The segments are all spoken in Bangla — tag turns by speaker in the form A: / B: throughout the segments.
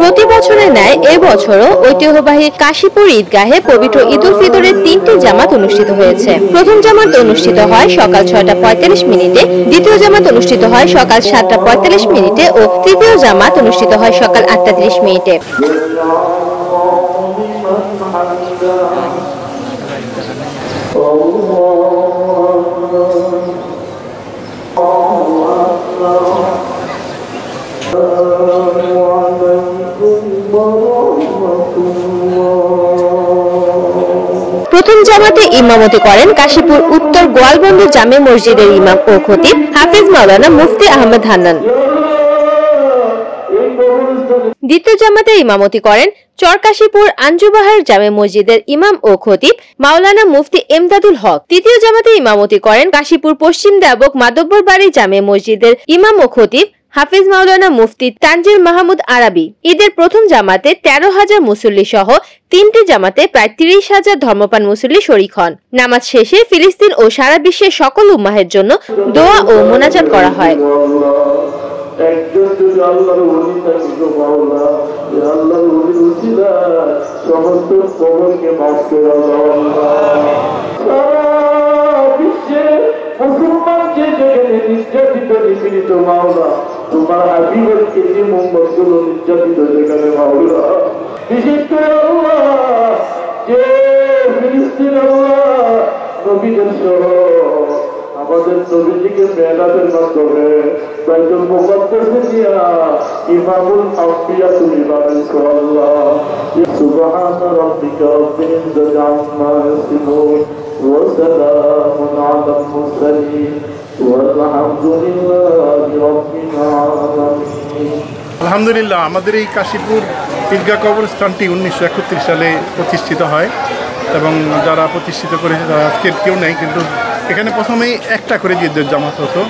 A: প্রতি বছরের ন্যায় এবছরও ঐতিহ্যবাহী কাশীপুর ঈদগাহে পবিত্র ঈদ উল ফিতরের 3টি জামাত অনুষ্ঠিত হয়েছে। প্রথম জামাত অনুষ্ঠিত হয় সকাল 6টা 45 মিনিটে, দ্বিতীয় জামাত অনুষ্ঠিত হয় সকাল 7টা 45 মিনিটে ও তৃতীয় জামাত অনুষ্ঠিত হয় সকাল 8টা 30 মিনিটে। প্রথম জামাতে ইমামতি করেন কাশীপুর উত্তর গোয়ালবন্দর জামে মসজিদের ইমাম ও খতিব হাফেজ মাওলানা মুফতি আহমেদ হান্নান। দ্বিতীয় জামাতে ইমামতি করেন চরকাশীপুর আঞ্জুবাহার জামে মসজিদের ইমাম ও খতিব মাওলানা মুফতি এমদাদুল হক। তৃতীয় জামাতে ইমামতি করেন কাশীপুর পশ্চিম দেবক মাদব্বর বাড়ি জামে মসজিদের ইমাম ও খতিব হাফিজ মাওলানা মুফতি তানজিল মাহমুদ আরাবি। ঈদের প্রথম জামাতে 13,000 মুসল্লি সহ 3টি জামাতে প্রায় 30,000 ধর্মপ্রাণ মুসল্লি শরীক হন। নামাজ শেষে ফিলিস্তিন ও সারা বিশ্বের সকল উম্মাহের জন্য দোয়া ও মোনাজাত করা হয়।
B: তোমার হাবিবের কেজি মোহাম্মদ গুলো নির্যাতিত যেখানে মাওলা, বিশেষ করে যে ফিলিস্তিন নবীদের সহ আমাদের নবীজিকে মেলাদের মাধ্যমে বাইতুল মুকাদ্দাসে নিয়া ইমামুল আম্বিয়া তুমি বানাইছো আল্লাহ। সুবহান রাব্বিকা রাব্বিল ইজ্জাতি আম্মা ইয়াসিফুন ওয়া সালামুন আলাল মুরসালিন
C: আলহামদুলিল্লাহ, আমাদের এই কাশীপুর ঈদগাহ কবরস্থানটি 1931 সালে প্রতিষ্ঠিত হয় এবং যারা প্রতিষ্ঠিত করেছে তারা আজকে কেউ নেই, কিন্তু এখানে প্রথমেই একটা করে ঈদের জামাত হতো।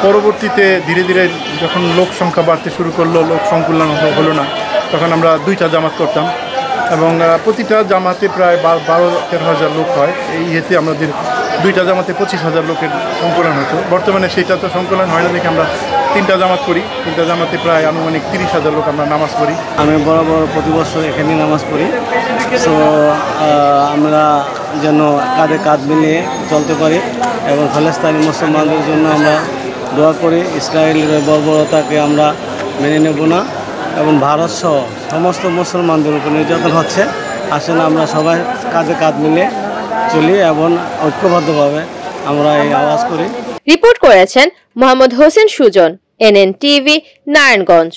C: পরবর্তীতে ধীরে ধীরে যখন লোক সংখ্যা বাড়তে শুরু করলো, লোক সংকুলন হলো না, তখন আমরা 2টা জামাত করতাম এবং প্রতিটা জামাতে প্রায় 12-13 হাজার লোক হয়। এই ইয়েতে আমাদের 2টা জামাতে 25,000 লোকের সংকলন হতো। বর্তমানে সেটা তো সংকলন হয় না দেখে আমরা 3টা জামাত করি। 3টা জামাতে প্রায় আনুমানিক 30,000 লোক আমরা নামাজ পড়ি।
D: আমি বরাবর প্রতি বছর এখানে নামাজ পড়ি। সো আমরা যেন কাঁধে কাঁধ মিলিয়ে চলতে পারি এবং ফিলিস্তিনি মুসলমানদের জন্য আমরা দোয়া করি। ইসরায়েলের বর্বরতাকে আমরা মেনে নেব না এবং ভারত সহ সমস্ত মুসলমানদের উপর নির্যাতন হচ্ছে। আসলে আমরা সবাই কাঁধে কাঁধ মিলিয়ে চলি এবং ঐক্যবদ্ধভাবে আমরা এই আওয়াজ করি।
A: রিপোর্ট করেছেন মোহাম্মদ হোসেন সুজন, NN TV, নারায়ণগঞ্জ।